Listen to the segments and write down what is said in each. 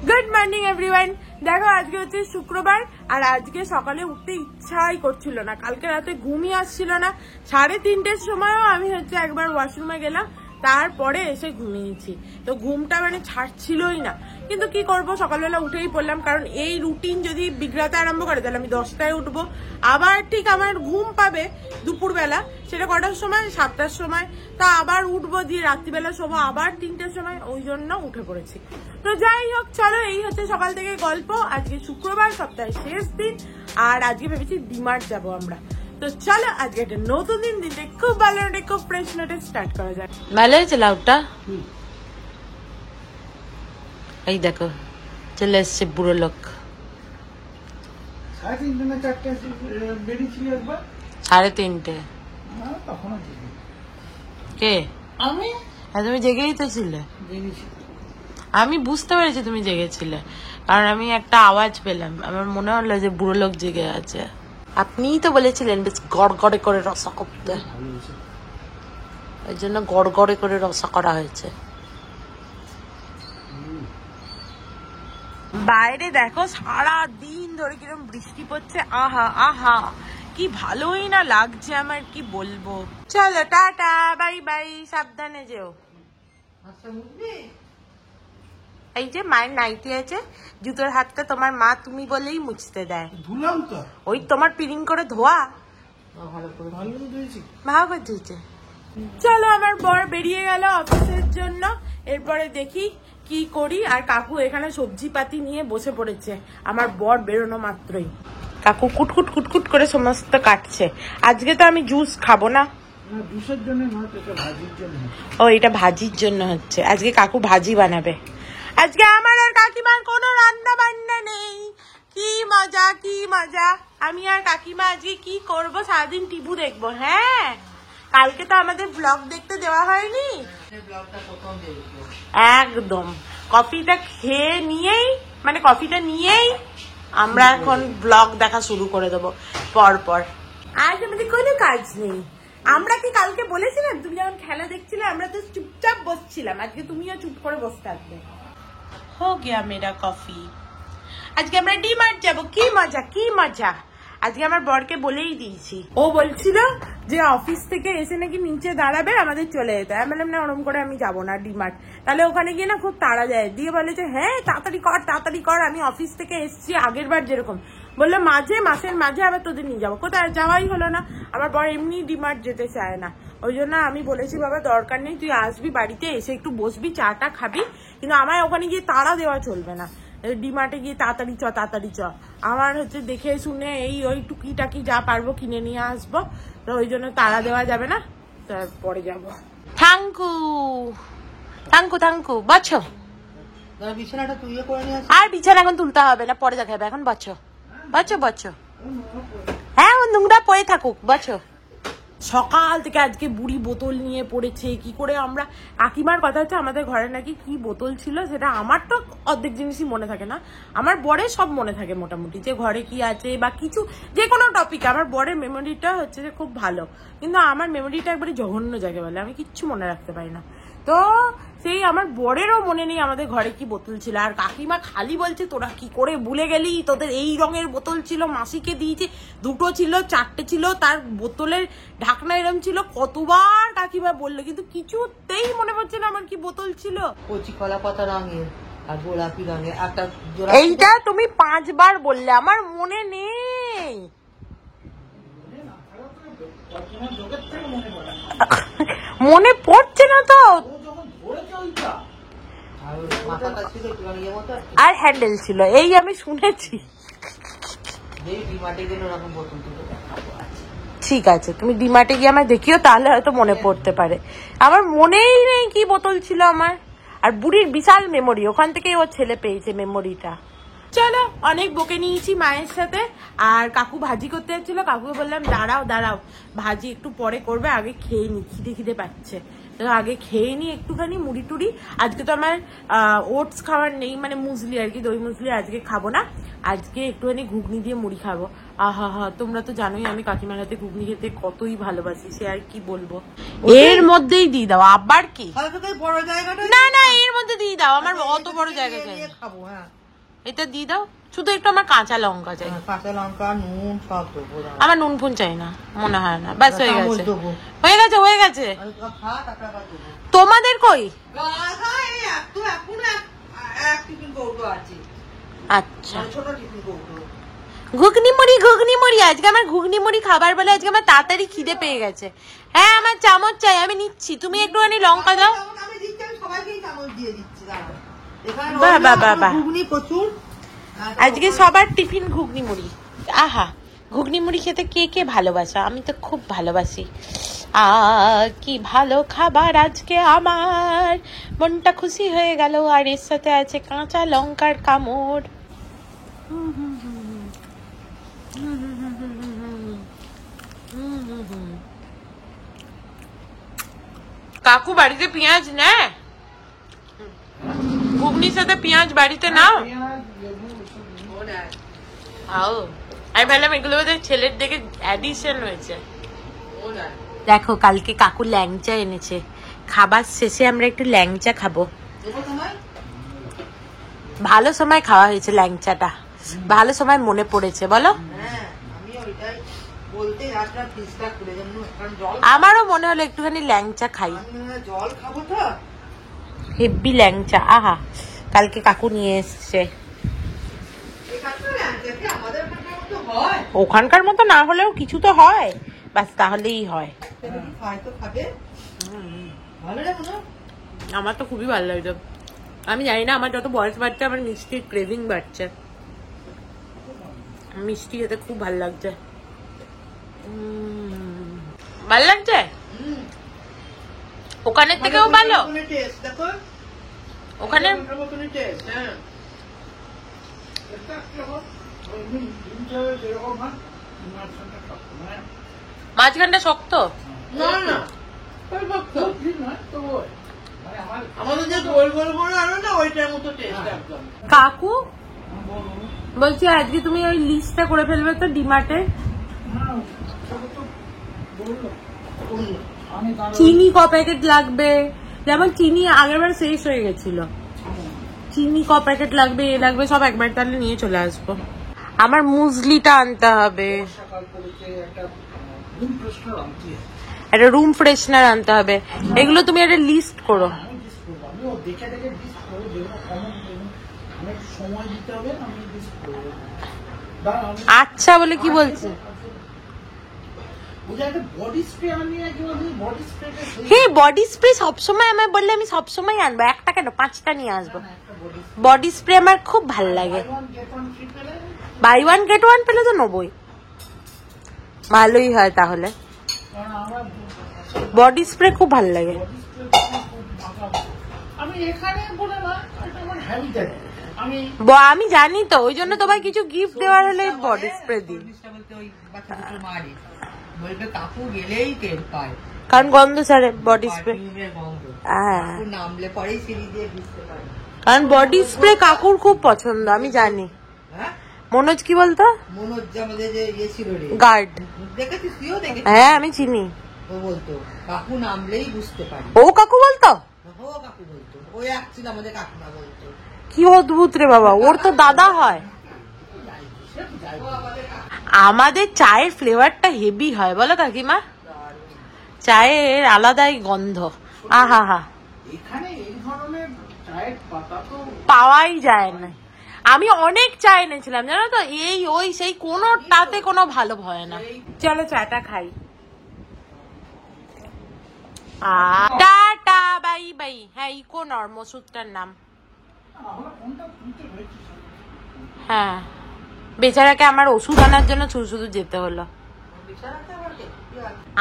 Good morning everyone. দেখো আজকে হচ্ছে শুক্রবার আর আজকে সকালে উঠতে ইচ্ছাই করছিল না। কালকে রাতে ঘুমই আসছিল না। 3:30টার সময়ও আমি হচ্ছে একবার ওয়াশরুমে গেলাম, তারপরে এসে ঘুমিয়েছি। তো ঘুমটা মানে ছাড়ছিলই না, কিন্তু কি করব, সকালবেলা উঠেই পড়লাম। কারণ এই রুটিন যদি বিগড়াতে আরম্ভ করে তাহলে আমি 10টায় উঠবো, আবার ঠিক আমার ঘুম পাবে দুপুরবেলা, সেটা কটার সময়, 7টার সময়। তা আবার উঠবো, দিয়ে রাত্রিবেলা শোবো আবার 3টার সময়, ওই জন্য উঠে পড়েছি। তো যাই হোক, চলো, এই হচ্ছে সকাল থেকে গল্প। আজকে শুক্রবার, সপ্তাহের শেষ দিন, আর আজকে ভেবেছি ডিমার্ট যাবো আমরা। তো চলো আজকে একটা নতুন দিনটা খুব ভালো নোটে, খুব ফ্রেশ নোটে স্টার্ট করা যায়। ভালো হয়েছে লাউটা। এই দেখো চলে এসছে বুড়ো লোক। 3:30 কে? আমি তুমি জেগেই তো ছিলে। আমি বুঝতে পেরেছি তুমি জেগেছিলে, কারণ আমি একটা আওয়াজ পেলাম। আমার মনে হলো যে বুড়ো লোক জেগে আছে। আপনিই তো বলেছিলেন বেশ গড়গড়ে করে রসা করতে, ওই জন্য গড়গড়ে করে রসা করা হয়েছে। বাইরে দেখো সারা দিন ধরে কিরকম বৃষ্টি পড়ছে। আহা আহা, কি ভালোই না লাগছে আমার, কি বলবো। চলো টাটা, বাই বাই, সাবধানে যেও। এই যে মায়ের নাইটি আছে, জুতোর হাতটা তোমার মা তুমি বলেই মুছতে দেয়। ধুলাম তো, ওই তোমার পিরিং করে ধোয়া ভালো ধুয়েছি। ভালো করে ধুয়েছে। চলো, আমার বর বেরিয়ে গেল অফিসের জন্য, এরপরে দেখি কি করি। আর কাকু এখানে সবজি পাতি নিয়ে বসে পড়েছে আমার বর বেরোনো মাত্রই। কাকু কুটকুট কুটকুট করে সমস্ত কাটছে। আজকে তো আমি জুস খাবো না। জুসের জন্য নয়, এটা ভাজির জন্য। ও, এটা ভাজির জন্য হচ্ছে। আজকে কাকু ভাজি বানাবে। আজকে আমার আর কাকিমার কোনো রান্না বান্না নেই। কি মজা, কি মজা। আমি আর কাকিমা আজকে কি করব, সারাদিন টিভি দেখবো। হ্যাঁ, কালকে তো আমাদের ব্লগ দেখতে দেওয়া হয়নি। একদম কফিটা খেয়ে নিয়েই, মানে কফিটা নিয়েই আমরা এখন ব্লগ দেখা শুরু করে দেবো পর পর। আজ আমাদের কোনো কাজ নেই। আমরা কি কালকে বলেছিলাম, তুমি যখন খেলা দেখছিলে আমরা তো চুপচাপ বসছিলাম, আজকে তুমিও চুপ করে বসে থাকবে। হো গিয়া মেরা কফি। আজকে আমরা ডিমার্ট যাবো। কি মজা, কি মজা। আজকে আমার বরকে বলেই দিয়েছি। ও বলছিল যে অফিস থেকে এসে নাকি নিচে দাঁড়াবে, আমাদের চলে যেতে। আমি বললাম না, ওরম করে আমি যাবো না ডিমার্ট। তাহলে ওখানে গিয়ে না খুব তাড়া যায়। দিয়ে বলে যে হ্যাঁ তাড়াতাড়ি কর, তাড়াতাড়ি কর। আমি অফিস থেকে এসছি আগের বার যেরকম, বললো মাসের মাঝে আবার তোদের নিয়ে যাবো। কোথায় যাওয়াই হলো না। আমার বর এমনি ডিমার্ট যেতে চায় না। ওই জন্য আমি বলেছি বাবা দরকার নেই, তুই আসবি বাড়িতে, এসে একটু বসবি, চাটা খাবি, কিন্তু আমায় ওখানে গিয়ে তাড়া দেওয়া চলবে না। ডিমার্টে গিয়ে তাড়াতাড়ি চ, তাড়াতাড়ি চ। আমার হচ্ছে দেখে শুনে এই ওই টুকিটাকি যা পারবো কিনে নিয়ে আসবো। তো ওই জন্য তাড়া দেওয়া যাবে না, তারপরে যাবো। Thank you thank you thank you. বাচ্চো বিছানাটা তুই করে নিয়ে আর বিছানা এখন তুলতে হবে না, পরে দেখাবে। এখন বাচ্চো বাচ্চো বাচ্চো। হ্যাঁ, ও নোংরা পড়ে থাকুক, বাচ্চো। সকাল থেকে আজকে বুড়ি বোতল নিয়ে পড়েছে। কি করে আমরা, কাকিমার কথা হচ্ছে আমাদের ঘরে নাকি কি বোতল ছিল সেটা, আমার তো অর্ধেক জিনিসই মনে থাকে না, আমার বরের সব মনে থাকে মোটামুটি, যে ঘরে কি আছে বা কিছু যে কোনো টপিক। আমার বরের মেমোরিটা হচ্ছে যে খুব ভালো, কিন্তু আমার মেমোরিটা একবারে জঘন্য জায়গায় বলে, আমি কিচ্ছু মনে রাখতে পারি না। তো সেই আমার বরেরও মনে নেই আমাদের ঘরে কি বোতল ছিল। আর কাকিমা খালি বলছে তোরা কি করে ভুলে গেলি, তোদের এই রঙের বোতল ছিল, মাসিকে দিয়েছে, 2টো ছিল, 4টে ছিল, তার বোতলের ঢাকনা এরম ছিল। কতবার কাকিমা বললো, কিন্তু কিছুতেই মনে পড়ছে না আমার কি বোতল ছিল। কচি কলা পাতা রঙের আর গোলাপি রঙের একটা। এইটা তুমি 5 বার বললে, আমার মনে নেই। মনে পড়ছে না তো। আর হ্যান্ডেল ছিল, এই আমি শুনেছি। ঠিক আছে, তুমি ডিমার্টে গিয়ে আমায় দেখিও, তাহলে হয়তো মনে পড়তে পারে। আমার মনেই নেই কি বোতল ছিল আমার। আর বুড়ির বিশাল মেমোরি, ওখান থেকেই ওর ছেলে পেয়েছে মেমোরিটা। চলো, অনেক বকে নিয়েছি মায়ের সাথে। আর কাকু ভাজি করতে যাচ্ছিল, কাকুকে বললাম দাঁড়াও দাঁড়াও, ভাজি একটু পরে করবে, আগে খেয়ে নি, খিদে খিদে পাচ্ছে। তো আগে খেয়ে নি একটুখানি মুড়ি টুড়ি। আজকে তো আমার ওটস খাওয়ার নেই, মানে মুসলি আর কি, দই মুসলি আজকে খাবো না, আজকে একটুখানি ঘুগনি দিয়ে মুড়ি খাবো। আহা হা, তোমরা তো জানোই আমি কাকিমার হাতে ঘুগনি খেতে কতই ভালোবাসি, সে আর কি বলবো। এর মধ্যেই দিয়ে দাও, আবার কি? বড় জায়গাটা না না, এর মধ্যে দিয়ে দাও, আমার অত বড় জায়গা চাই। খাবো। হ্যাঁ, এটা দিয়ে দাও, শুধু একটু আমার কাঁচা লঙ্কা চাই। কাঁচা লঙ্কা, নুন সব দেবো। আমার নুন ফুন চাই না, মনে হয় না। ব্যাস হয়ে গেছে, হয়ে গেছে, হয়ে গেছে। তোমাদের কই? আচ্ছা, ঘুগনি মুড়ি, ঘুগনি মুড়ি। আজকে আমার ঘুগনি মুড়ি খাবার বলে আজকে আমার তাড়াতাড়ি খিদে পেয়ে গেছে। হ্যাঁ, আমার চামচ চাই, আমি নিচ্ছি। তুমি একটুখানি লঙ্কা দাও। বাহ বাহ বাহ বাহ, আজকে সবার টিফিন ঘুগনি মুড়ি। আহা, ঘুগনি মুড়ি খেতে কে কে ভালোবাসা? আমি তো খুব ভালোবাসি। কি ভালো খাবার আজকে, আমার মনটা খুশি হয়ে গেল। আর এর সাথে আছে কাঁচা লঙ্কার কামড়। কাকু বাড়িতে পেঁয়াজ নেয়? ঘুগনির সাথে পেঁয়াজ বাড়িতে নাও? আমি ভাবলাম এগুলো বোধহয় ছেলের দিকে অ্যাডিশন হয়েছে। দেখো, কালকে কাকু ল্যাংচা এনেছে, খাবার শেষে আমরা একটু ল্যাংচা খাবো। ভালো সময় খাওয়া হয়েছে ল্যাংচাটা, ভালো সময় মনে পড়েছে বলো। আমারও মনে হলো একটুখানি ল্যাংচা খাই, হেব্বি ল্যাংচা। আহা, কালকে কাকু নিয়ে এসছে। ওখানকার মতো না হলেও কিছু তো হয়, বাস তাহলেই হয়। আমার তো খুবই ভালো লাগছে। আমি জানি না, আমার যত বয়স বাড়ছে আমার মিষ্টির ক্রেভিং বাড়ছে। মিষ্টি খেতে খুব ভালো লাগছে। ভালো লাগছে, ওখানের থেকেও ভালো। ওখানে মাঝখানটা শক্ত। কাকু বলছি আজকে তুমি ওই লিস্টটা করে ফেলবে তো ডিমার্টে। চিনি ক প্যাকেট লাগবে? যেমন চিনি আগেরবার শেষ হয়ে গেছিল, চিনি ক প্যাকেট লাগবে, এ লাগবে, সব একবার তাহলে নিয়ে চলে আসবো। আমার মুসলিটা আনতে হবে, একটা রুম ফ্রেশনার আনতে হবে। এগুলো তুমি একটা লিস্ট করো। আচ্ছা বলে কি বলছে? হ্যাঁ, বডি স্প্রে সবসময় আমার বললে আমি সবসময় আনবো। একটা কেন, 5টা নিয়ে আসবো। বডি স্প্রে আমার খুব ভাল লাগে। বাই ওয়ান গেট ওয়ান পেলে তো নেবই, ভালোই হয় তাহলে। বডি স্প্রে খুব ভাল লাগে। আমি জানি তো, ওই জন্য তোমায় কিছু গিফট দেওয়ার হলে বডি স্প্রে দিই, কারণ গন্ধ ছাড়ে বডি স্প্রে। কারণ বডি স্প্রে কাকুর খুব পছন্দ, আমি জানি। মনোজ কি বলতো? গার্ড। হ্যাঁ, আমি চিনি। ও বলতো কাকু নামলেই বুঝতে পারি। ও কাকু বলতো? ও কাকু বলতো, ওই অ্যাকচুয়ালি আমাদের কাকিমা বলতো। কি অদ্ভুত রে বাবা, ওর তো দাদা হয়। আমাদের চায়ের ফ্লেভারটা হেভি হয় বলো কাকিমা, চায়ের আলাদাই গন্ধ। আহা হা, এখানে এই ধরনের চায়ের পাতা তো পাওয়াই যায় না। আমি অনেক চা এনেছিলাম জানো তো, এই ওই সেই কোনোটাতে কোনো ভালো হয় না। চলো চাটা খাই। Tata, bye bye. হ্যাঁ, ইকো নর্ম ওষুধটার নাম। হ্যাঁ, বেচারাকে আমার ওষুধ আনার জন্য শুধু শুধু যেতে হলো।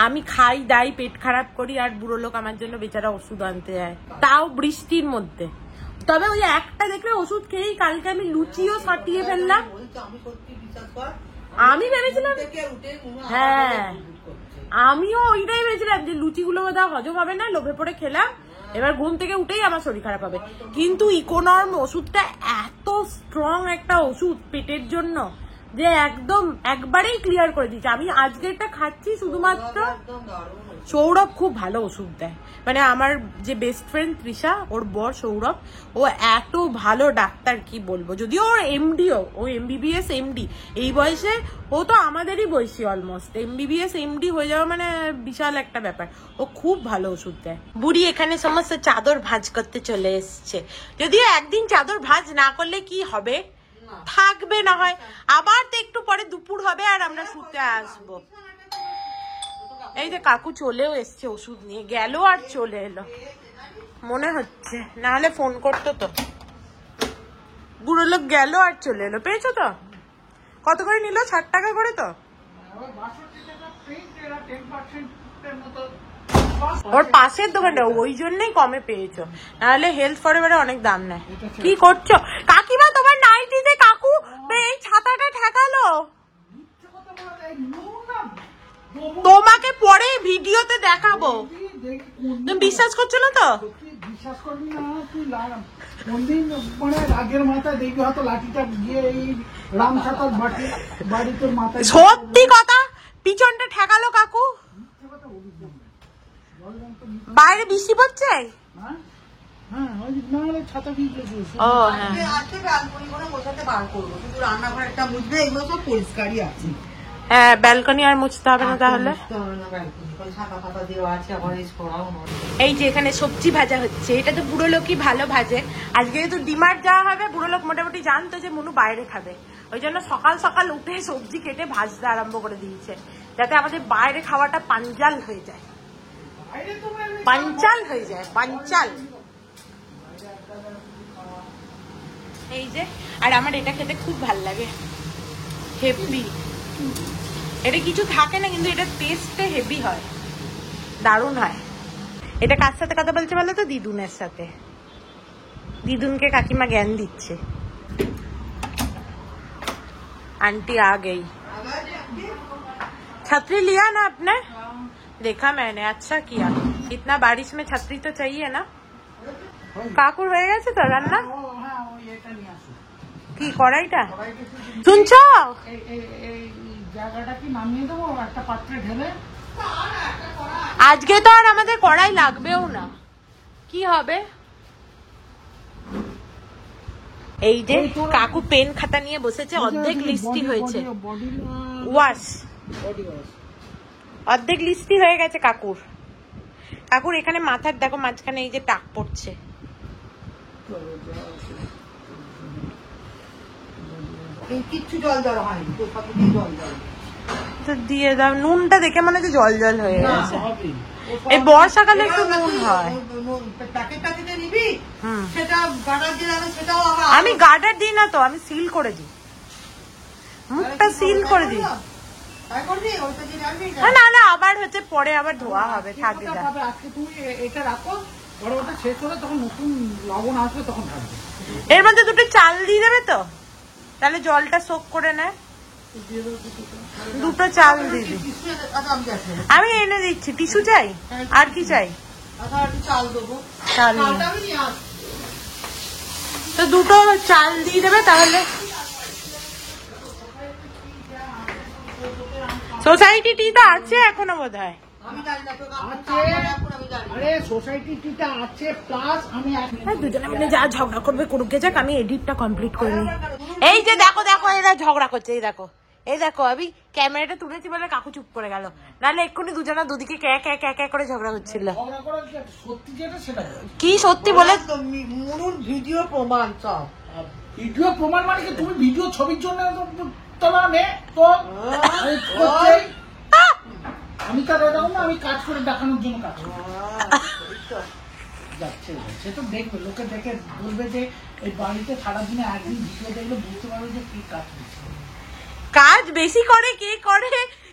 আমি খাই দাই, পেট খারাপ করি, আর বুড়ো লোক আমার জন্য বেচারা ওষুধ আনতে যায়, তাও বৃষ্টির মধ্যে। তবে ওই একটা দেখলে ওষুধ খেয়েই কালকে আমি লুচিও সাটিয়ে ফেললাম। আমি ভেবেছিলাম, হ্যাঁ আমিও ওইটাই ভেবেছিলাম যে লুচিগুলো বোধহয় হজম হবে না, লোভে পড়ে খেলাম, এবার ঘুম থেকে উঠেই আমার শরীর খারাপ হবে। কিন্তু ইকোনর্ম ওষুধটা এত স্ট্রং একটা ওষুধ পেটের জন্য যে একদম একবারেই ক্লিয়ার করে দিচ্ছে। আমি আজকে এটা খাচ্ছি শুধুমাত্র। সৌরভ খুব ভালো ওষুধ দেয়, মানে আমার যে বেস্ট ফ্রেন্ড তৃষা, ওর বর সৌরভ, ও এত ভালো ডাক্তার কি বলবো। যদিও ওর এমডিও, ও এমবিবিএস এমডি, এই বয়সে ও তো আমাদেরই বয়সী অলমোস্ট, এমবিবিএস এমডি হয়ে যাওয়া মানে বিশাল একটা ব্যাপার। ও খুব ভালো ওষুধ দেয়। বুড়ি এখানে সমস্ত চাদর ভাঁজ করতে চলে এসছে। যদিও একদিন চাদর ভাঁজ না করলে কি হবে, থাকবে না হয়, আবার তো একটু পরে দুপুর হবে আর আমরা শুতে আসবো। এই যে কাকু চলেও এসছে ওষুধ নিয়ে, গেল আর চলে এলো মনে হচ্ছে, না হলে ফোন করতো তো। বুড়ো লোক গেল আর চলে এলো। পেয়েছো তো? কত করে নিল? 60 টাকা করে তো। ওর পাশের দোকানটা, ওই জন্যই কমে পেয়েছো, নাহলে হেলথ ফরএভারে অনেক দাম নেয়। কি করছো কাকিমা? তোমার নাইটিতে কাকু এই ছাতাটা ঠেকালো। তোমাকে পরে ভিডিওতে দেখাবো। তুমি বিশ্বাস করছো না তো? বিশ্বাস করবি না তুই? কোনদিন মানে রাগের মাথায় দেখবি হয়তো লাঠিটা গিয়ে এই রাম ছাতার বাড়ি তোর মাথায়। সত্যি কথা, পিছনটা ঠেকালো কাকু। বাইরে বৃষ্টি পড়ছে। হ্যাঁ, ব্যালকনি আর মুছতে হবে না তাহলে। এই যে এখানে সবজি ভাজা হচ্ছে, এটা তো বুড়ো লোকই ভালো ভাজে। আজকে যেহেতু ডিমার্ট যাওয়া হবে, বুড়ো লোক মোটামুটি জানতো যে মনু বাইরে খাবে, ওই জন্য সকাল সকাল উঠে সবজি কেটে ভাজতে আরম্ভ করে দিয়েছে, যাতে আমাদের বাইরে খাওয়াটা পাঞ্চাল হয়ে যায়। পাঞ্চাল হয়ে যায়, পাঞ্চাল। এই যে, আর আমার এটা খেতে খুব ভাল লাগে, হেভি। এটা কিছু থাকে না কিন্তু এটা টেস্টে হেভি হয়, দারুণ হয়। এটা কার সাথে কথা বলছে বলো তো? দিদুনের সাথে। দিদুনকে কাকিমা জ্ঞান দিচ্ছে। आंटी आ गई। छतरी लिया ना आपने? देखा मैंने, अच्छा किया। इतना बारिश में छतरी तो चाहिए ना। কাকুর হয়ে গেছে তো রান্না? কি কড়াইটা শুনছো? জায়গাটা কি নামিয়ে দেবো একটা পাত্রে ঢেলে? আজকে তো আর আমাদের কড়াই লাগবেও না, কি হবে? এই যে কাকু পেন খাতা নিয়ে বসেছে, অর্ধেক লিস্টি হয়েছে। ওয়াশ অর্ধেক লিস্টি হয়ে গেছে কাকুর। কাকুর এখানে মাথার দেখো মাঝখানে এই যে টাক পড়ছে। কিচ্ছু জল জল হয়নি, তো দিয়ে দাও। নুনটা দেখে মনে হচ্ছে জল জল হয়ে গেছে। এই বর্ষাকালে একটু নুন হয়। আমি গার্ডার দিই না তো, আমি সিল করে দিই, মুখটা সিল করে দিই। না না, আবার হচ্ছে পরে আবার ধোয়া হবে, থাকবে। আজকে তুমি এটা রাখো, পরে ওটা শেষ হলে তখন নতুন লবণ আসবে, তখন থাকবে। এর মধ্যে দুটো চাল দিয়ে দেবে তো, তাহলে জলটা সোক করে নেয়। দুটো চাল দিবি। আমি এনে দিচ্ছি। টিস্যু চাই? আর কি চাই? চাল দেবো। চাল তো দুটো চাল দিয়ে দেবে তাহলে। সোসাইটি টি তো আছে এখনো বোধ হয়। দুজনে মিলে যা ঝগড়া করবে করুকে যাক, আমি এডিটটা কমপ্লিট করে নিই। এই যে দেখো দেখো, এরা ঝগড়া করছে। এই দেখো, এই দেখো, আমি ক্যামেরাটা তুলেছি বলে কাকু চুপ করে গেল, নাহলে এক্ষুনি দুজনা দুদিকে ক্যা করে ঝগড়া হচ্ছিল। কি সত্যি বলে? মনুর ভিডিও প্রমাণ সব। ভিডিও প্রমাণ মানে কি? তুমি ভিডিও ছবির জন্য তোলা নে তো। আমি তার এরকম না, আমি কাজ করে দেখানোর জন্য কাজ করি। যাচ্ছে সে তো দেখবে, লোকে দেখে বলবে যে এই বাড়িতে সারাদিনে একদিন ভিডিও দেখলে বুঝতে পারবে যে কি কাজ করছে। কাজ বেশি করে কে করে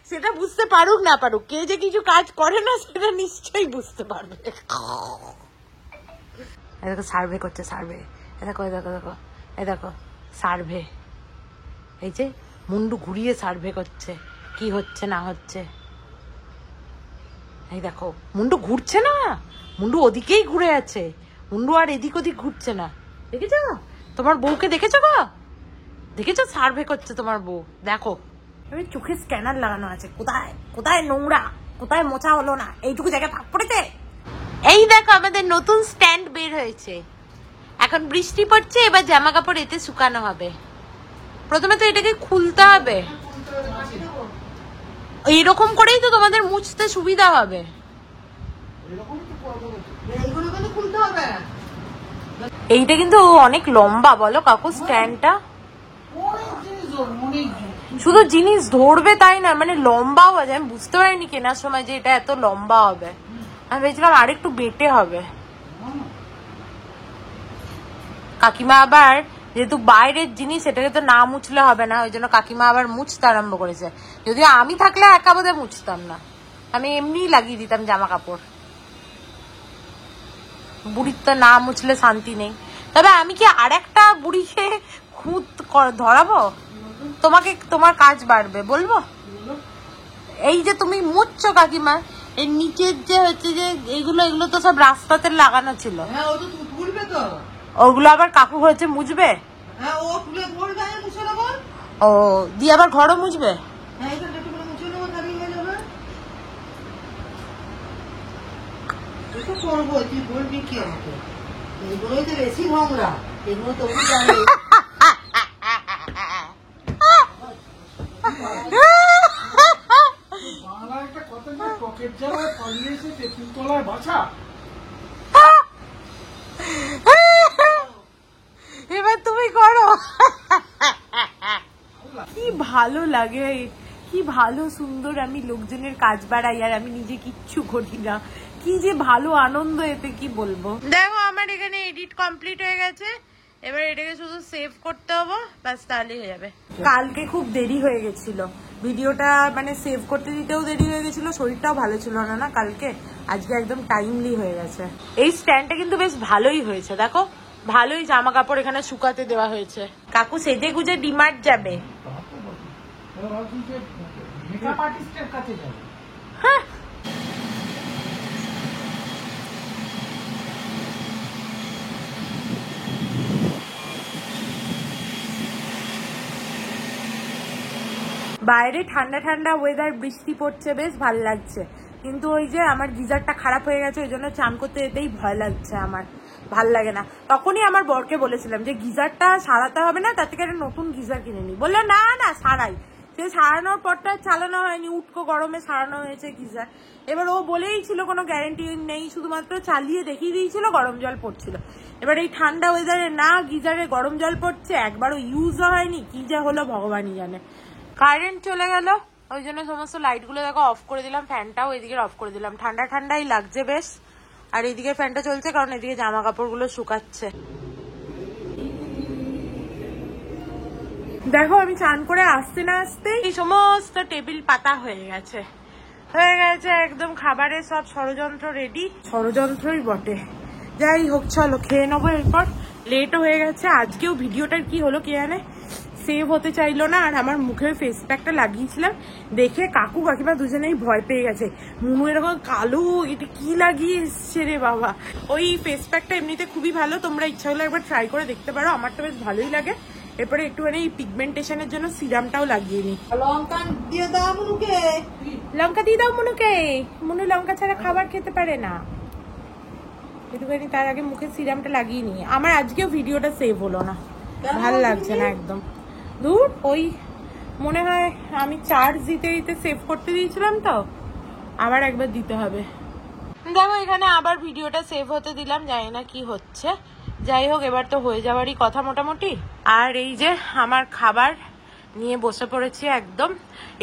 সেটা বুঝতে পারুক না পারুক, কে যে কিছু কাজ করে না সেটা নিশ্চয়ই বুঝতে পারবে। দেখো সার্ভে করছে, সার্ভে। দেখো দেখো দেখো, এই দেখো সার্ভে। এই যে মুন্ডু ঘুরিয়ে সার্ভে করছে কি হচ্ছে না হচ্ছে। এই দেখো মুন্ডু ঘুরছে না, মুন্ডু ওদিকেই ঘুরে আছে, মুন্ডু আর এদিক ওদিক ঘুরছে না। দেখেছো তোমার বউকে? দেখেছো গো? দেখেছো সার্ভে করছে তোমার বউ? দেখো আমি চোখে স্ক্যানার লাগানো আছে, কোথায় কোথায় নোংরা, কোথায় মোছা হলো না, এইটুকু জায়গায় ফাঁক পড়েছে। এই দেখো আমাদের নতুন স্ট্যান্ড বের হয়েছে। এখন বৃষ্টি পড়ছে, এবার জামা কাপড় এতে শুকানো হবে। প্রথমে তো এটাকে খুলতে হবে, এইরকম করেই তো তোমাদের মুছতে সুবিধা হবে। এইটা কিন্তু অনেক লম্বা, বলো কাকু স্ট্যান্ডটা? শুধু জিনিস ধরবে তাই না, মানে লম্বাও আছে। আমি বুঝতে পারিনি কেনার সময় যে এটা এত লম্বা হবে, আমি ভেবেছিলাম আরেকটু বেটে হবে। কাকিমা আবার যেহেতু বাইরের জিনিস এটাকে তো না মুছলে হবে না, ওই জন্য কাকিমা আবার মুছতে আরম্ভ করেছে। যদিও আমি থাকলে একা বোধহয় মুছতাম না, আমি এমনিই লাগিয়ে দিতাম জামা কাপড়। বুড়ির তো না মুছলে শান্তি নেই। তবে আমি কি আর একটা বুড়িকে খুঁত ধরাবো? তোমাকে, তোমার কাজ বাড়বে, বলবো? এই যে তুমি মুছছো কাকিমা, এর নিচের যে হচ্ছে যে এইগুলো, এগুলো তো সব রাস্তাতে লাগানো ছিল, ওগুলো আবার কাকু হয়েছে মুছবে। ও দিয়ে আবার ঘরও মুছবে। বেশি নোংরা, এগুলো তো বাংলার একটা কথা না, টকের জ্বালায় পালিয়েছে তেঁতুল তলায় বাছা। এবার তুমি করো। কি ভালো লাগে, কি ভালো সুন্দর আমি লোকজনের কাজ বাড়াই আর আমি নিজে কিচ্ছু করি না, কি যে ভালো আনন্দ এতে, কি বলবো। দেখো আমার এখানে এডিট কমপ্লিট হয়ে গেছে, এবার এটাকে শুধু সেভ করতে হবে, ব্যাস তাহলেই হয়ে যাবে। কালকে খুব দেরি হয়ে গেছিল ভিডিওটা, মানে সেভ করতে দিতেও দেরি হয়ে গেছিল, শরীরটাও ভালো ছিল না না কালকে, আজকে একদম টাইমলি হয়ে গেছে। এই স্ট্যান্ডটা কিন্তু বেশ ভালোই হয়েছে, দেখো ভালোই জামা কাপড় এখানে শুকাতে দেওয়া হয়েছে। কাকু সেজে গুজে ডিমার্ট যাবে। মেকআপ আর্টিস্টের কাছে যাবে। হ্যাঁ বাইরে ঠান্ডা ঠান্ডা ওয়েদার, বৃষ্টি পড়ছে, বেশ ভালো লাগছে। কিন্তু ওই যে আমার গিজারটা খারাপ হয়ে গেছে, ওই জন্য চান করতে যেতেই ভয় লাগছে, আমার ভাল লাগে না। তখনই আমার বরকে বলেছিলাম যে গিজারটা সারাতে হবে না, তার থেকে একটা নতুন গিজার কিনে নি। বললো না না সারাই। সে সারানোর পরটা চালানো হয়নি, উটকো গরমে সারানো হয়েছে গিজার। এবার ও বলেই ছিল কোনো গ্যারেন্টি নেই, শুধুমাত্র চালিয়ে দেখিয়ে দিয়েছিল গরম জল পড়ছিল। এবার এই ঠান্ডা ওয়েদারে না গিজারে গরম জল পড়ছে, একবারও ইউজও হয়নি, কি যে হলো ভগবানই জানে। কারেন্ট চলে গেল, ওই জন্য সমস্ত লাইট গুলো দেখো অফ করে দিলাম, ফ্যানটাও এদিকে অফ করে দিলাম। ঠান্ডা ঠান্ডাই লাগছে বেশ, আর এদিকে ফ্যানটা চলছে কারণ এদিকে জামা কাপড় গুলো শুকাচ্ছে। দেখো আমি চান করে আসতে না আসতে এই সমস্ত টেবিল পাতা হয়ে গেছে, একদম খাবারের সব ষড়যন্ত্র রেডি, ষড়যন্ত্রই বটে। যাই হোক চলো খেয়ে নেবো, এরপর লেটও হয়ে গেছে। আজকেও ভিডিওটার কি হলো কে জানে, সেভ হতে চাইলো না। আর আমার মুখে ফেস প্যাকটা লাগিয়েছিলাম দেখে কাকু কাকিমা দুজনেই ভয় পেয়ে গেছে, মুনু এরকম কালো, এটা কি লাগিয়ে এসছে রে বাবা। ওই ফেস প্যাকটা এমনিতে খুবই ভালো, তোমরা ইচ্ছা হলে একবার ট্রাই করে দেখতে পারো, আমার তো বেশ ভালোই লাগে। এরপরে একটুখানি পিগমেন্টেশনের জন্য সিরামটাও লাগিয়ে নি। লঙ্কা দিয়ে দাও মুনুকে, লঙ্কা দিয়ে দাও মুনুকে, মুনু লঙ্কা ছাড়া খাবার খেতে পারে না। একটুখানি তার আগে মুখে সিরামটা লাগিয়ে নি। আমার আজকেও ভিডিওটা সেভ হলো না, ভালো লাগছে না একদম। দূর ওই মনে হয় আমি চার্জ দিতে দিতে সেভ করতে দিয়েছিলাম, তো আবার একবার দিতে হবে। দেখো এখানে আবার ভিডিওটা সেভ হতে দিলাম, জানি না কি হচ্ছে। যাই হোক এবার তো হয়ে যাওয়ারই কথা মোটামুটি। আর এই যে আমার খাবার নিয়ে বসে পড়েছি একদম,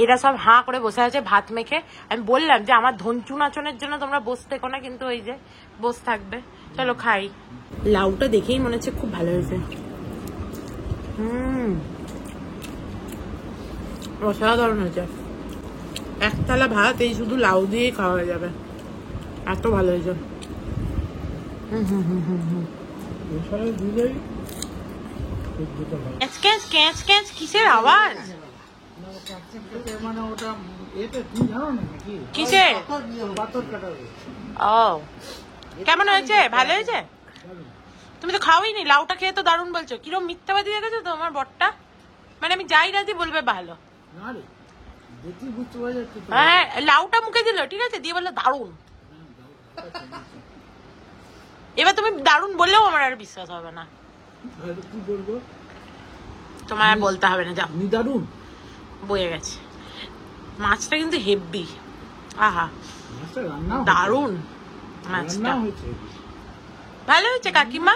এরা সব হাঁ করে বসে আছে ভাত মেখে। আমি বললাম যে আমার ধনচু নাচনের জন্য তোমরা বসে থেকো না, কিন্তু ওই যে বসে থাকবে। চলো খাই। লাউটা দেখেই মনে হচ্ছে খুব ভালো হয়েছে। অসাধারণ হয়েছে, এক থালা ভাত এই শুধু লাউ দিয়েই খাওয়া হয়ে যাবে, এত ভালো হয়েছে। কিসের আওয়াজ? মানে ওটা এতে তুমি জানো না নাকি কিসে? পাথর কাটা রয়েছে। ও কেমন হয়েছে? ভালো হয়েছে? তুমি তো খাওইনি, লাউটা খেয়ে তো দারুণ বলছো। কিরম মিথ্যাবাদী দেখেছো তো আমার বরটা, মানে আমি যাই রাজি বলবে ভালো। না রে, দেখি বুঝতে পারা যাচ্ছে তো। হ্যাঁ লাউটা মুখে দিল ঠিক আছে, দিয়ে বললো দারুণ। এবার তুমি দারুণ বললেও আমার আর বিশ্বাস হবে না, তাহলে কি বলবো? তোমার আর বলতে হবে না, যাও। নিদারুন বয়ে গেছে। মাছটা কিন্তু হেভি, আহা মাছটা রান্না দারুণ মাছটা। হয়েছে ভালো হয়েছে কাকিমা।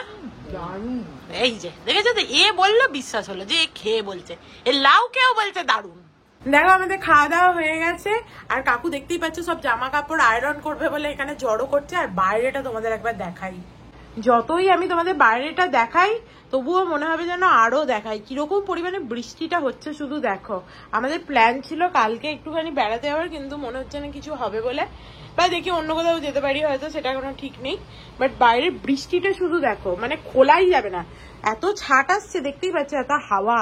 দারুন। এই যে দেখেছো তো, এ বললো বিশ্বাস হলো যে এ খেয়ে বলছে, এ লাউ কেউ বলছে দারুণ। দেখো আমাদের খাওয়া দাওয়া হয়ে গেছে, আর কাকু দেখতেই পাচ্ছ সব জামা কাপড় আয়রন করবে বলে এখানে জড়ো করছে। আর বাইরেটা তোমাদের একবার দেখাই, যতই আমি তোমাদের বাইরেটা দেখাই তবুও মনে হবে যেন আরো দেখাই কিরকম পরিমাণে বৃষ্টিটা হচ্ছে। শুধু দেখো, আমাদের প্ল্যান ছিল কালকে একটুখানি বেড়াতে যাওয়ার, কিন্তু মনে হচ্ছে না কিছু হবে বলে, বা দেখি অন্য কোথাও যেতে পারি হয়তো, সেটা কোনো ঠিক নেই। বাট বাইরের বৃষ্টিটা শুধু দেখো, মানে খোলাই যাবে না, এত ছাট আসছে দেখতেই পাচ্ছ, এত হাওয়া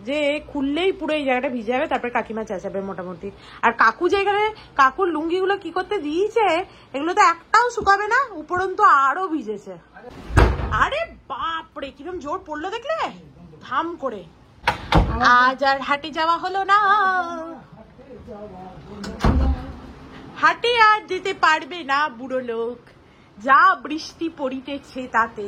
যে খুললেই পুরো এই জায়গাটা ভিজে যাবে। তারপরে কাকিমা চেঁচাবে মোটামুটি। আর কাকু যে এখানে কাকুর লুঙ্গিগুলো কি করতে দিয়েছে, এগুলো তো একটাও শুকাবে না, উপরন্তু আরো ভিজেছে। আরে বাপরে কিরম জোর পড়লো দেখলে, ধাম করে। আজ আর হাটে যাওয়া হলো না, হাটে আর যেতে পারবে না বুড়ো লোক, যা বৃষ্টি পড়িতেছে তাতে।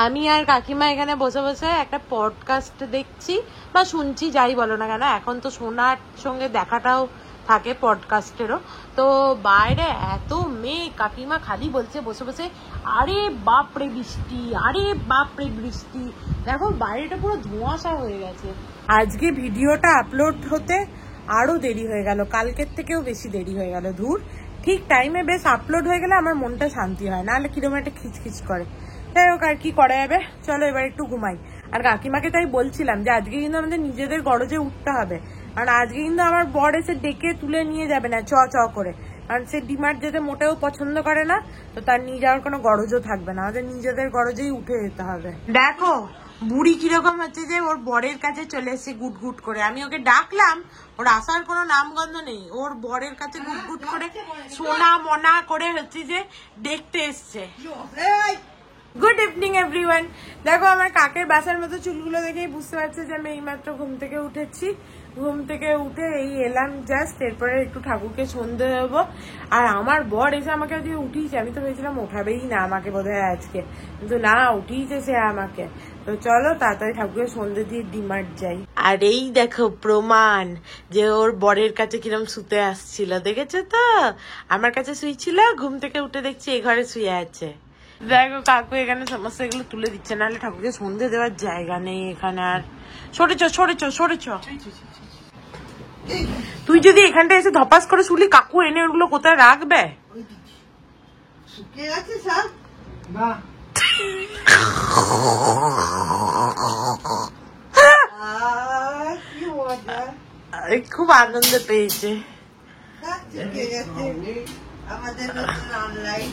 আমি আর কাকিমা এখানে বসে বসে একটা পডকাস্ট দেখছি বা শুনছি, যাই বলো না কেন, এখন তো শোনার সঙ্গে দেখাটাও থাকে পডকাস্টেরও। তো বাইরে এত মেঘ, কাকিমা খালি বলছে বসে বসে, আরে বাপরে বৃষ্টি, আরে বাপরে বৃষ্টি। দেখো বাইরেটা পুরো ধোঁয়াশা হয়ে গেছে। আজকে ভিডিওটা আপলোড হতে আরো দেরি হয়ে গেল, কালকের থেকেও বেশি দেরি হয়ে গেল। ধুর, ঠিক টাইমে বেশ আপলোড হয়ে গেলে আমার মনটা শান্তি হয়, নাহলে কিরকম একটা খিচখিচ করে। যাই হোক, আর কি করা যাবে, চলো এবার একটু ঘুমাই। আর কাকিমাকে তাই বলছিলাম যে আজকে কিন্তু আমাদের নিজেদের গরজে উঠতে হবে, কারণ আজকে কিন্তু আমার বর এসে ডেকে তুলে নিয়ে যাবে না চ চ করে, কারণ সে ডিমার্ট যেতে মোটেও পছন্দ করে না, তো তার নিয়ে যাওয়ার কোনো গরজও থাকবে না, আমাদের নিজেদের গরজেই উঠে যেতে হবে। দেখো বুড়ি কিরকম হচ্ছে যে ওর বরের কাছে চলে এসেছে গুট গুট করে। আমি ওকে ডাকলাম, ওর আসার কোনো নামগন্ধ নেই, ওর বরের কাছে গুট গুট করে সোনা মনা করে হচ্ছে যে দেখতে এসছে। Good evening everyone. দেখো আমার কাকের বাসার মতো চুলগুলো দেখেই বুঝতে পারছে যে আমি এইমাত্র ঘুম থেকে উঠেছি। ঘুম থেকে উঠে এই এলাম জাস্ট, এরপরে একটু ঠাকুরকে সন্ধে দেবো। আর আমার বর এসে আমাকে আজকে উঠিয়েছে, আমি তো ভেবেছিলাম ওঠাবেই না আমাকে বোধহয় আজকে, কিন্তু না, উঠিয়েছে সে আমাকে। তো চলো তাড়াতাড়ি ঠাকুরকে সন্ধে দিয়ে ডিমার্ট যাই। আর এই দেখো প্রমাণ যে ওর বরের কাছে কিরম শুতে আসছিল, দেখেছো তো? আমার কাছে শুয়েছিল, ঘুম থেকে উঠে দেখছি এই ঘরে শুয়ে আছে। দেখো কাকু এখানে সমস্ত এগুলো তুলে দিচ্ছে, নাহলে ঠাকুরকে সন্ধে দেওয়ার জায়গা নেই এখানে। আর সরেছ সরেছ সরেছ, তুই যদি এখানটা এসে ধপাস করে শুলি, কাকু এনে ওগুলো কোথায় রাখবে? শুকিয়ে গেছে সব না কি মজা, খুব আনন্দ পেয়েছে। শুকিয়ে গেছে আমাদের নতুন অনলাইন।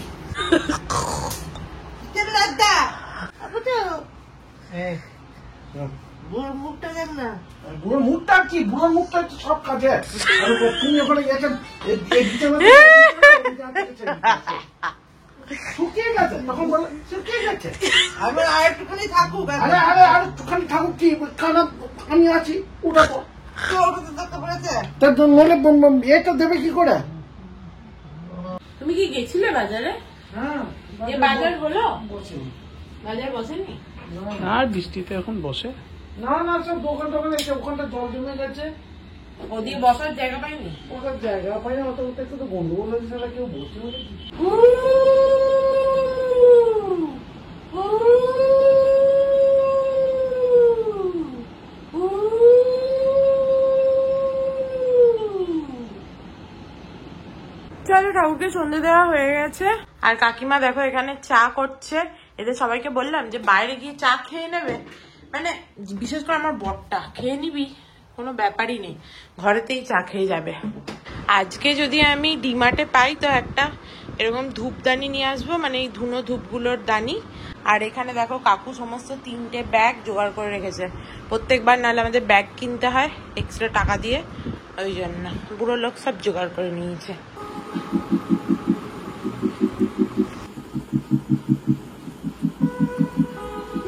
বুড়োর মুখটা দেখ না, বুড়োর মুখটা কি, বুড়োর মুখটা হচ্ছে সব কাজে। তুমি ওখানে গেছেন শুকিয়ে গেছে, তখন বলে শুকিয়ে গেছে। আমি আর একটুখানি থাকুক, আরে আরে আরে একটুখানি থাকুক, কি খানা আমি আছি, ওটা তো দেখতে পড়েছে। তার নলে এটা দেবে কি করে? তুমি কি গেছিলে বাজারে? হ্যাঁ বাজার হলো, বসে বাজার বসেনি? আর বৃষ্টিতে এখন বসে না না, সব দোকান টোকান এসে ওখানটা জল জমে গেছে, ওদিকে বসার জায়গা পাইনি। ওখানে জায়গা পাই না, অত একটু তো গন্ডগোল হয়েছে, সেটা কেউ বসে বলে কি? চলো ঠাকুরকে সন্ধে দেওয়া হয়ে গেছে। আর কাকিমা দেখো এখানে চা করছে। এদের সবাইকে বললাম যে বাইরে গিয়ে চা খেয়ে নেবে, মানে বিশেষ করে আমার বরটা, খেয়ে নিবি কোনো ব্যাপারই নেই, ঘরেতেই চা খেয়ে যাবে। আজকে যদি আমি ডিমার্টে পাই তো একটা এরকম ধূপদানি নিয়ে আসবো, মানে এই ধুনো ধূপগুলোর দানি, আর এখানে দেখো কাকু সমস্ত 3টে ব্যাগ জোগাড় করে রেখেছে। প্রত্যেকবার নাহলে আমাদের ব্যাগ কিনতে হয় এক্সট্রা টাকা দিয়ে, ওই জন্য বুড়ো লোক সব জোগাড় করে নিয়েছে।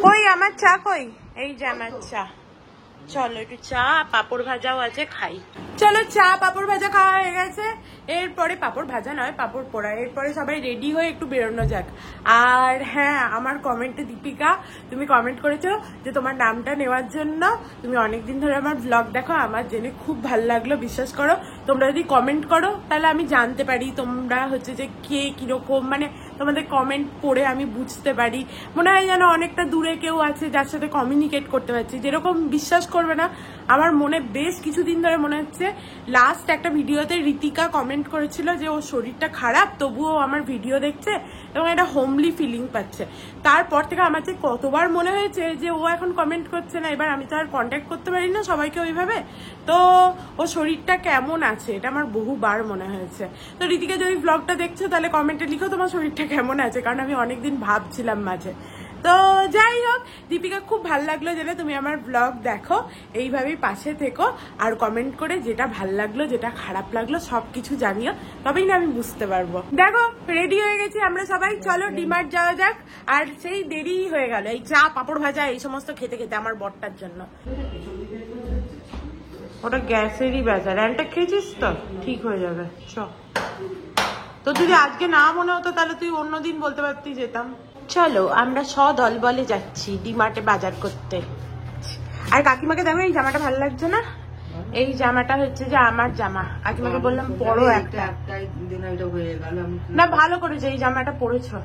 কই আমার চা কই? এই যে আমার চা। চলো একটু চা, পাপড় ভাজাও আছে, খাই। চলো চা পাপড় ভাজা খাওয়া হয়ে গেছে, এরপরে পাপড় ভাজা নয় পাপড় পোড়া। এরপরে সবাই রেডি হয়ে একটু বেরোনো যাক। আর হ্যাঁ, আমার কমেন্টে দীপিকা তুমি কমেন্ট করেছো যে তোমার নামটা নেওয়ার জন্য। তুমি অনেকদিন ধরে আমার ব্লগ দেখো, আমার জেনে খুব ভালো লাগলো। বিশ্বাস করো, তোমরা যদি কমেন্ট করো তাহলে আমি জানতে পারি তোমরা হচ্ছে যে কে কিরকম, মানে তোমাদের কমেন্ট পড়ে আমি বুঝতে পারি। মনে হয় যেন অনেকটা দূরে কেউ আছে যার সাথে কমিউনিকেট করতে পারছি। যেরকম বিশ্বাস করবে না, আমার মনে বেশ কিছুদিন ধরে মনে হচ্ছে লাস্ট একটা ভিডিওতে ঋতিকা কমেন্ট করেছিল যে ওর শরীরটা খারাপ তবুও আমার ভিডিও দেখছে এবং একটা হোমলি ফিলিং পাচ্ছে। তারপর থেকে আমার যে কতবার মনে হয়েছে যে ও এখন কমেন্ট করছে না, এবার আমি তো আর কন্ট্যাক্ট করতে পারি না সবাইকে ওইভাবে, তো ও শরীরটা কেমন আছে এটা আমার বহুবার মনে হয়েছে। তো ঋতিকা যদি ব্লগটা দেখছো তাহলে কমেন্টে লিখো তোমার শরীরটা কেমন আছে, কারণ আমি অনেকদিন ভাবছিলাম মাঝে। তো যাই হোক, দীপিকা খুব ভালো লাগলো জেনে তুমি আমার ব্লগ দেখো, এইভাবেই পাশে থেকো আর কমেন্ট করে যেটা ভালো লাগলো যেটা খারাপ লাগলো সবকিছু জানিও, তবেই না আমি বুঝতে পারবো। দেখো রেডি হয়ে গেছি আমরা সবাই, চলো ডিমার্ট যাওয়া যাক। আর সেই দেরি হয়ে গেল এই চা পাপড় ভাজা এই সমস্ত খেতে খেতে আমার বরটার জন্য। ওটা গ্যাসেরই ব্যথা, র্যানটা খেয়েছিস তো ঠিক হয়ে যাবে। চ, তো যদি আজকে না মনে হতো তাহলে তুই অন্যদিন বলতে পারতি যেতাম। চলো আমরা সদল বলে যাচ্ছি ডিমার্টে বাজার করতে। আর কাকিমাকে দেখো এই জামাটা ভালো লাগছে না, এই জামাটা হচ্ছে যে আমার জামা। কাকিমাকে বললাম পরো একটা, না ভালো করেছে এই জামাটা পরেছো।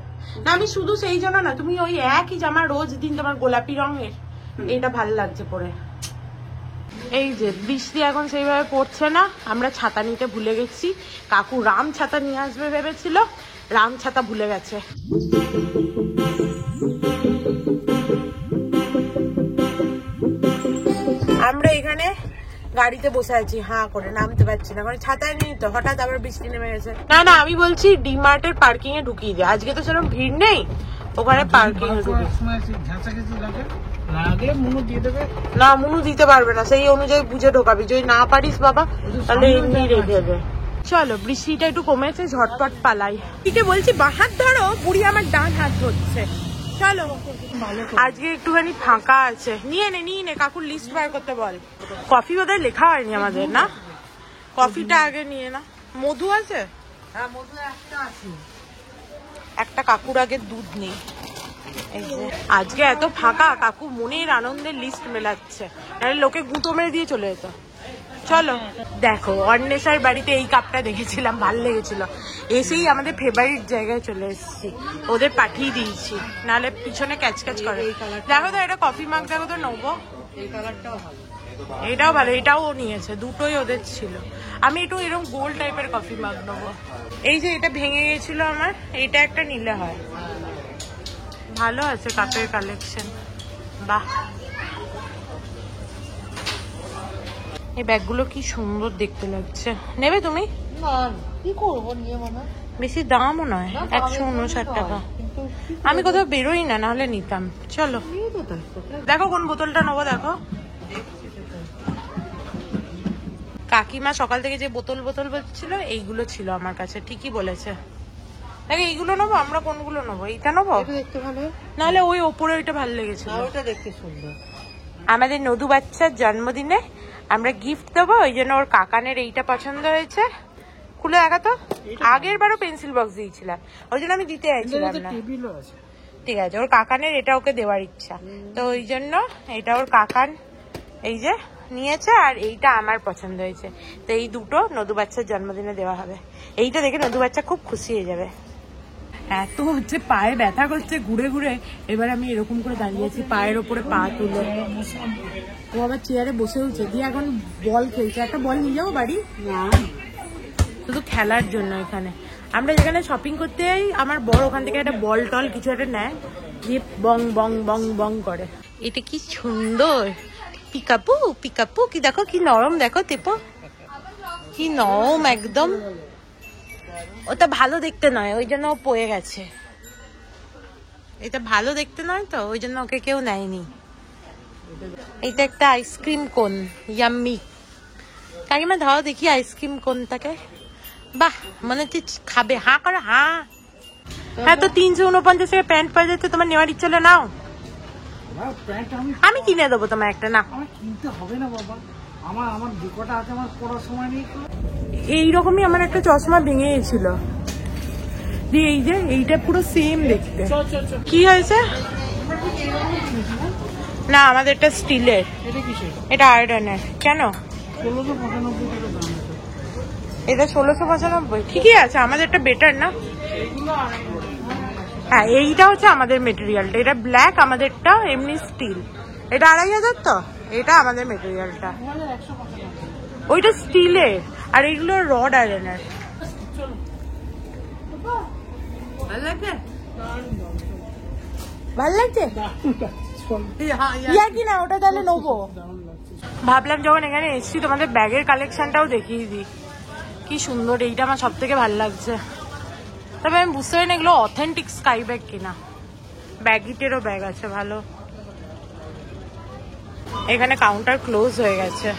না আমি শুধু সেই জন্য না, তুমি ওই একই জামা রোজ দিন তোমার গোলাপি রঙের, এটা ভালো লাগছে পরে। এই যে বৃষ্টি এখন সেইভাবে পড়ছে না, আমরা ছাতা নিতে ভুলে গেছি। কাকু রাম ছাতা নিয়ে আসবে ভেবেছিল, রাম ছাতা ভুলে গেছে। আমরা এখানে গাড়িতে বসে আছি হাঁ করে, নামতে পারছি না, কারণ ছাতা নেই তো, হঠাৎ আবার বৃষ্টি নেমে গেছে। না না আমি বলছি ডিমার্টের পার্কিং এ ঢুকিয়ে দে, আজকে তো সেরকম ভিড় নেই, ওখানে পার্কিং এ ঢুকিয়ে। না মুনু দিতে পারবে না, সেই অনুযায়ী বুঝে ঢোকাবি, যদি না পারিস বাবা তাহলে এমনি রেখে দে। চলো বৃষ্টিটা একটু কমেছে, ঝটপট পালাই। কে বলছি বাঁ হাত ধরো, বুড়ি আমার ডান হাত ধরছে। চলো আজকে একটুখানি ফাঁকা আছে, নিয়ে নে কাকুর লিস্ট বার করতে বল। কফি বোধহয় লেখা হয়নি আমাদের, না কফিটা আগে নিয়ে না। মধু আছে? হ্যাঁ মধু একটা আছে। একটা কাকুর আগে দুধ নেই। আজকে এত ফাঁকা, কাকু মনের আনন্দের লিস্ট মেলাচ্ছে, নাহলে লোকে গুঁতো মেরে দিয়ে চলে যেত। চলো দেখো অন্বেষার বাড়িতে এই কাপটা দেখেছিলাম, ভালো লেগেছিল, এসেই আমাদের ফেভারিট জায়গায় চলে এসেছি, ওদের পাঠিয়ে দিয়েছি, নাহলে পিছনে ক্যাচ ক্যাচ করে। দেখো তো এটা কফি মাগ, দেখো তো নেবো, এই কালারটাও ভালো, এটাও ভালো, এটাও ও নিয়েছে, দুটোই ওদের ছিল। আমি একটু এরকম গোল টাইপের কফি মাগ নেবো। এই যে এটা ভেঙে গেছিল আমার, এটা একটা নিলে হয়। ভালো আছে কাপের কালেকশন, বাহ। এই ব্যাগগুলো কি সুন্দর দেখতে লাগছে, নেবে তুমি? না কি করবো নিয়ে, মানে বেশি দামও নয়, 159 টাকা। আমি কোথাও বেরোই না, নাহলে নিতাম। চলো দেখো কোন বোতলটা নেবো, দেখো কাকিমা সকাল থেকে যে বোতল বলছিল এইগুলো ছিল আমার কাছে, ঠিকই বলেছে। দেখো এইগুলো নেবো, আমরা কোনগুলো নেবো, এইটা নেবো দেখতে ভালো, নাহলে ওই ওপরে ওইটা ভালো লেগেছিল। ওটা দেখতে সুন্দর। আমাদের নদু বাচ্চার জন্মদিনে আমরা গিফট দেবো, ওই জন্য ওর কাকানের এইটা পছন্দ হয়েছে। খুলে দেখা তো, আগের বারও পেন্সিল বক্স দিয়েছিলাম, ওই জন্য আমি দিতে চাইছিলাম না। ঠিক আছে, ওর কাকানের এটা ওকে দেওয়ার ইচ্ছা, তো ওই জন্য এটা ওর কাকান এই যে নিয়েছে, আর এইটা আমার পছন্দ হয়েছে, তো এই দুটো নদু বাচ্চার জন্মদিনে দেওয়া হবে। এইটা দেখে নদু বাচ্চা খুব খুশি হয়ে যাবে। এত হচ্ছে পায়ে ব্যথা করছে ঘুরে ঘুরে, এবার আমি এরকম করে দাঁড়িয়েছি পায়ের ওপরে পা তুলে। ও আবার চেয়ারে বসে উঠছে, দিয়ে এখন বল খেলছে। একটা বল নিয়ে যাবো বাড়ি, শুধু খেলার জন্য। এখানে আমরা যেখানে শপিং করতে যাই, আমার বড় ওখান থেকে একটা বল টল কিছু একটা নেয়, দিয়ে বং বং বং বং করে। এটা কি সুন্দর, পিকাপু পিকাপু, কি দেখো কি নরম, দেখো তেপো কি নরম একদম। ওটা ভালো দেখতে নয়, ওই জন্য ও পড়ে গেছে। এটা ভালো দেখতে নয় তো, ওই জন্য ওকে কেউ নেয়নি। এটা একটা আইসক্রিম কোন, ইয়াম্মি। কাকিমা ধরো দেখি আইসক্রিম কোনটাকে। বাহ, মনে হচ্ছে খাবে। হা করে হা। হ্যাঁ, তো 349 টাকা প্যান্ট পাওয়া যাচ্ছে, তোমার নেওয়ার ইচ্ছে হলে নাও। প্যান্ট আমি কিনে দেবো তোমার একটা, না আমার কিনতে হবে না বাবা, আমার যে কটা আছে আমার পড়ার সময় নেই। এইরকমই আমার একটা চশমা ভেঙে গেছিল, দিয়ে এই যে এইটা পুরো সেম দেখতে। কি হয়েছে? না, আমাদের এটা স্টিলের, এটা কিসের? এটা আয়রনের। কেন? 1695 টাকা দাম আছে। এটা 1695। ঠিকই আছে, আমাদেরটা বেটার না? হ্যাঁ, এইটা হচ্ছে আমাদের মেটেরিয়ালটা, এটা ব্ল্যাক, আমাদেরটা এমনি স্টিল। এটা 2500 তো, এটা আমাদের মেটেরিয়ালটা, ওইটা স্টিলের, আর এইগুলো রড আয়রনের। ভালো লাগছে? ভালো লাগছে? ইয়া কি না, ওটা তাহলে নেবো। ভাবলাম যখন এখানে এসছি তোমাদের ব্যাগের কালেকশনটাও দেখিয়ে দিই। কি সুন্দর, এইটা আমার সব থেকে ভালো লাগছে। তবে আমি বুঝতে পারি না এগুলো অথেন্টিক স্কাই ব্যাগ কিনা। ব্যাগিটেরও ব্যাগ আছে ভালো। এখানে কাউন্টার ক্লোজ হয়ে গেছে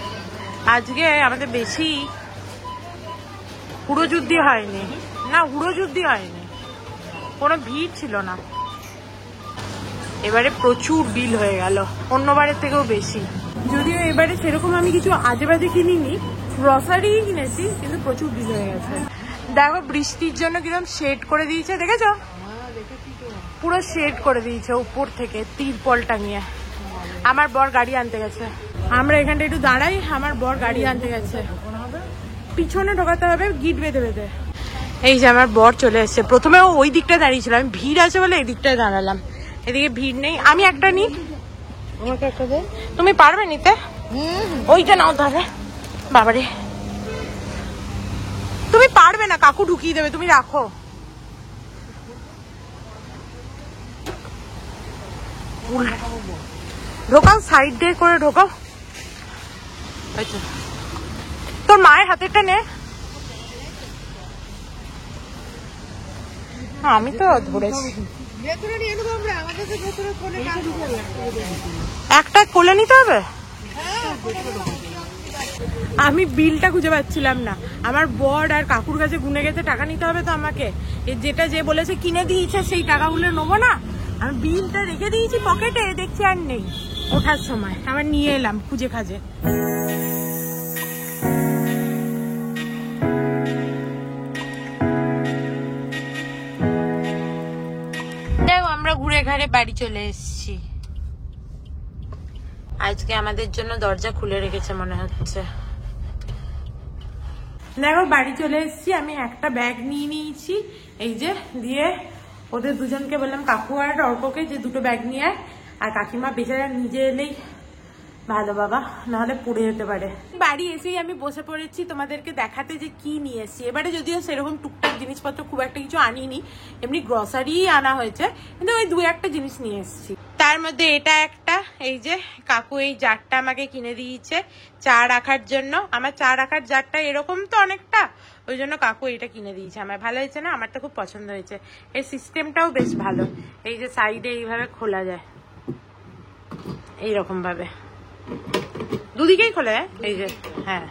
আজকে। আমাদের বেশি হুড়োযুদ্ধি হয়নি, না হুড়োযুদ্ধি হয়নি, কোনো ভিড় ছিল না। এবারে প্রচুর বিল হয়ে গেল, অন্যবারের থেকেও বেশি। যদিও এবারে সেরকম আমি কিছু আজে বাজে কিনিনি, গ্রসারি কিনেছি, কিন্তু প্রচুর বিল হয়ে গেছে। দেখো বৃষ্টির জন্য কিরকম শেড করে দিয়েছে, দেখেছো? পুরো শেড করে দিয়েছে উপর থেকে তিরপল টাঙিয়ে। আমার বর গাড়ি আনতে গেছে, আমরা এখানটা একটু দাঁড়াই, আমার বর গাড়ি আনতে গেছে। পিছনে ঢোকাতে হবে গিট বেঁধে বেঁধে। এই যে আমার বর চলে এসছে। প্রথমে ও ওই দিকটায় দাঁড়িয়েছিল, আমি ভিড় আছে বলে এই দিকটায় দাঁড়ালাম। এদিকে ভিড় নেই। আমি একটা নিই, আমাকে একটা দে। তুমি পারবে নিতে? ওইটা নাও তাহলে। বাবারে, তুমি পারবে না, কাকু ঢুকিয়ে দেবে, তুমি রাখো। ঢোকাও, সাইড দিয়ে করে ঢোকাও। তোর মায়ের হাতেরটা নে। আমি তো ধরেছি, একটা কোলে নিতে হবে। আমি বিলটা খুঁজে পাচ্ছিলাম না, আমার বর আর কাকুর কাছে গুনে গেছে টাকা নিতে হবে তো আমাকে। যেটা যে বলেছে কিনে দিয়েছে সেই টাকাগুলো নেবো না। আমি বিলটা রেখে দিয়েছি পকেটে, দেখছি আর নেই। ওঠার সময় আবার নিয়ে এলাম খুঁজে খাজে। দেখো আমরা ঘুরে ঘাড়ে বাড়ি চলে এসেছি। আজকে আমাদের জন্য দরজা খুলে রেখেছে মনে হচ্ছে। দেখো বাড়ি চলে এসেছি, আমি একটা ব্যাগ নিয়ে নিয়েছি এই যে, দিয়ে ওদের দুজনকে বললাম, কাকু আর অর্ককে, যে দুটো ব্যাগ নিয়ে আয়। আর কাকিমা বেচারা নিজে এলেই ভালো বাবা, নাহলে পড়ে যেতে পারে। বাড়ি এসেই আমি বসে পড়েছি তোমাদেরকে দেখাতে যে কি নিয়ে এসেছি। এবারে যদিও সেরকম টুকটাক জিনিসপত্র খুব একটা কিছু আনিনি, এমনি গ্রসারি আনা হয়েছে, কিন্তু ওই 2-1টা জিনিস নিয়ে এসেছি। তার মধ্যে এটা একটা, এই যে কাকু এই জারটা আমাকে কিনে দিয়েছে চা রাখার জন্য। আমার চা রাখার জারটা এরকম তো অনেকটা, ওই জন্য কাকু এটা কিনে দিয়েছে। আমার ভালো হয়েছে না? আমার তো খুব পছন্দ হয়েছে। এর সিস্টেমটাও বেশ ভালো। এই যে সাইডে এইভাবে খোলা যায়, এইরকম ভাবে দুদিকেই খোলা যায়। এই যে, হ্যাঁ,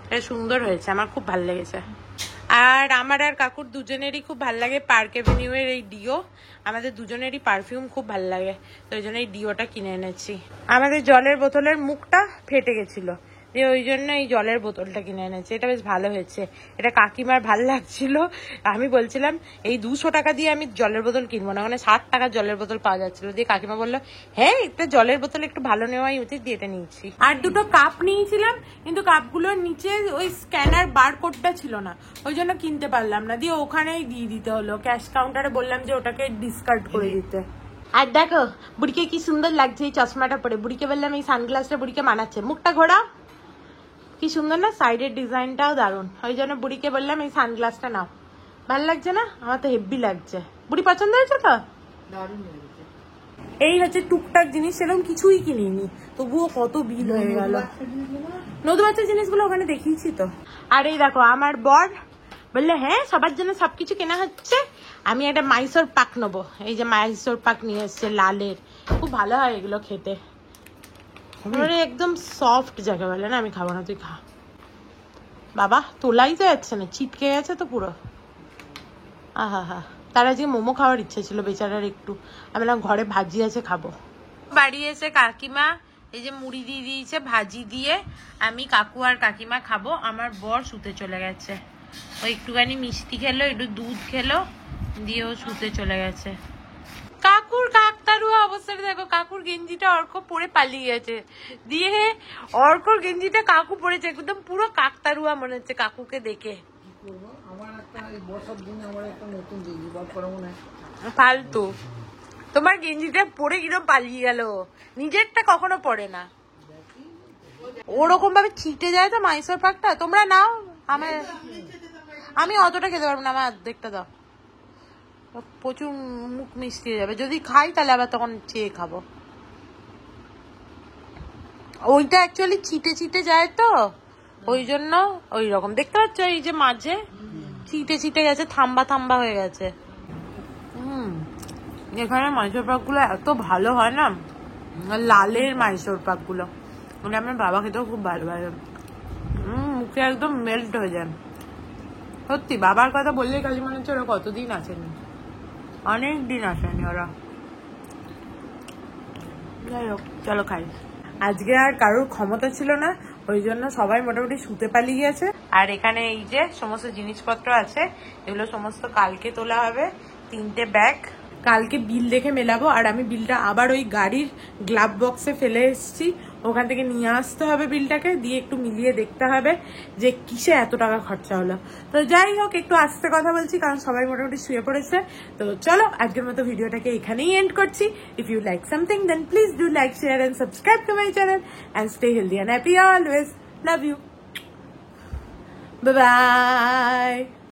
এটা সুন্দর হয়েছে, আমার খুব ভালো লেগেছে। আর আমার আর কাকুর দুজনেরই খুব ভালো লাগে পার্ক এভিনিউ এর এই ডিও। আমাদের দুজনেরই পারফিউম খুব ভালো লাগে, তো ওই জন্য এই ডিওটা কিনে এনেছি। আমাদের জলের বোতলের মুখটা ফেটে গেছিল, ওই জন্য এই জলের বোতলটা কিনে এনেছি। এটা বেশ ভালো হয়েছে, এটা কাকিমার ভাল লাগছিল। আমি বলছিলাম এই 200 টাকা দিয়ে আমি জলের বোতল কিনবো না, মানে 60 টাকার জলের বোতল পাওয়া যাচ্ছিল। দিয়ে কাকিমা বললো হ্যাঁ একটা জলের বোতল একটু ভালো নেওয়াই উচিত, দিয়ে এটা নিয়েছি। আর দুটো কাপ নিয়েছিলাম, কিন্তু কাপগুলোর নিচে ওই স্ক্যানার বারকোডটা ছিল না, ওই জন্য কিনতে পারলাম না। দিয়ে ওখানেই দিয়ে দিতে হলো, ক্যাশ কাউন্টারে বললাম যে ওটাকে ডিসকার্ড করে দিতে। আর দেখো বুড়িকে কি সুন্দর লাগছে এই চশমাটা পরে। বুড়িকে বললাম এই সানগ্লাসটা বুড়িকে মানাচ্ছে। মুখটা ঘোরা, কি সুন্দর না, সাইডের ডিজাইনটাও দারুণ। ওই জন্য বুড়িকে বললাম এই সানগ্লাসটা নাও। ভালো লাগছে না? আমার তো হেভি লাগছে। বুড়ি পছন্দ হয়েছে তো? এই হচ্ছে টুকটাক জিনিস, সেরকম কিছুই কিনিনি, তবুও কত বিল হয়ে গেল। নতুন বাচ্চার জিনিসগুলো ওখানে দেখিয়েছি তো। আর এই দেখো আমার বর বললে হ্যাঁ সবার জন্য সবকিছু কেনা হচ্ছে, আমি একটা মাইসোর পাক নেবো। এই যে মাইসোর পাক নিয়ে এসছে লালের, খুব ভালো হয় এগুলো খেতে, একদম সফট যাকে বলে না। আমি খাবো না, তুই খা। বাবা তোলাই তো যাচ্ছে না, ছিটকে গেছে তো পুরো। আহা হা, তার আজকে মোমো খাওয়ার ইচ্ছে ছিল বেচারার একটু, আমি বললাম ঘরে ভাজি আছে খাবো। বাড়ি এসে কাকিমা এই যে মুড়ি দিয়ে দিয়েছে ভাজি দিয়ে, আমি কাকু আর কাকিমা খাবো। আমার বর শুতে চলে গেছে, ও একটুখানি মিষ্টি খেলো, একটু দুধ খেলো, দিয়ে ও শুতে চলে গেছে। কাকুর কাকতারুয়া অবস্থাটা দেখো, কাকুর গেঞ্জিটা অর্ক পরে পালিয়ে গেছে, দিয়ে অর্কর গেঞ্জিটা কাকু পরেছে, একদম পুরো কাকতারুয়া মনে হচ্ছে কাকুকে দেখে। আমার একটা এই বর্ষার দিনে আমার একটা নতুন গেঞ্জি বার করা মনে হয় ফালতু, তোমার গেঞ্জিটা পরে কিরম পালিয়ে গেল, নিজেরটা কখনো পরে না। ওরকম ভাবে ছিটে যায় তো মাইসোর পাকটা। তোমরা নাও, আমি অতটা খেতে পারবো না, আমার অর্ধেকটা দাও, প্রচুর মুখ মিষ্টি হয়ে যাবে। যদি খাই তাহলে আবার তখন চেয়ে খাবো। ওইটা অ্যাকচুয়ালি ছিটে ছিটে যায় তো, ওই জন্য ওই রকম দেখতে পাচ্ছ, এই যে মাঝে ছিটে ছিটে গেছে, থাম্বা থাম্বা হয়ে গেছে। এখানে মাইসোর পাক গুলো এত ভালো হয় না, লালের মাইসোর পাক গুলো, মানে আমার বাবা খেতেও খুব ভালো লাগে, মুখে একদম মেল্ট হয়ে যায়। সত্যি বাবার কথা বললেই কালী মনে হচ্ছে ওরা কতদিন আসেনি, অনেক দিন আসেনি ওরা। যাই হোক চলো খাই। আজকে আর কারোর ক্ষমতা ছিল না, ওই জন্য সবাই মোটামুটি শুতে পালিয়ে গেছে। আর এখানে এই যে সমস্ত জিনিসপত্র আছে, এগুলো সমস্ত কালকে তোলা হবে, 3টে ব্যাগ। কালকে বিল দেখে মেলাবো, আর আমি বিলটা আবার ওই গাড়ির গ্লাভ বক্সে ফেলে এসেছি, ওখান থেকে নিয়ে আসতে হবে বিলটাকে, দিয়ে একটু মিলিয়ে দেখতে হবে যে কিসে এত টাকা খরচা হলো। তো যাই হোক, একটু আস্তে কথা বলছি কারণ সবাই মোটামুটি শুয়ে পড়েছে। তো চলো আজকের মতো ভিডিওটাকে এখানেই এন্ড করছি। If you like something then please do like, share and subscribe to my channel and stay healthy and happy always. Love you, bye by.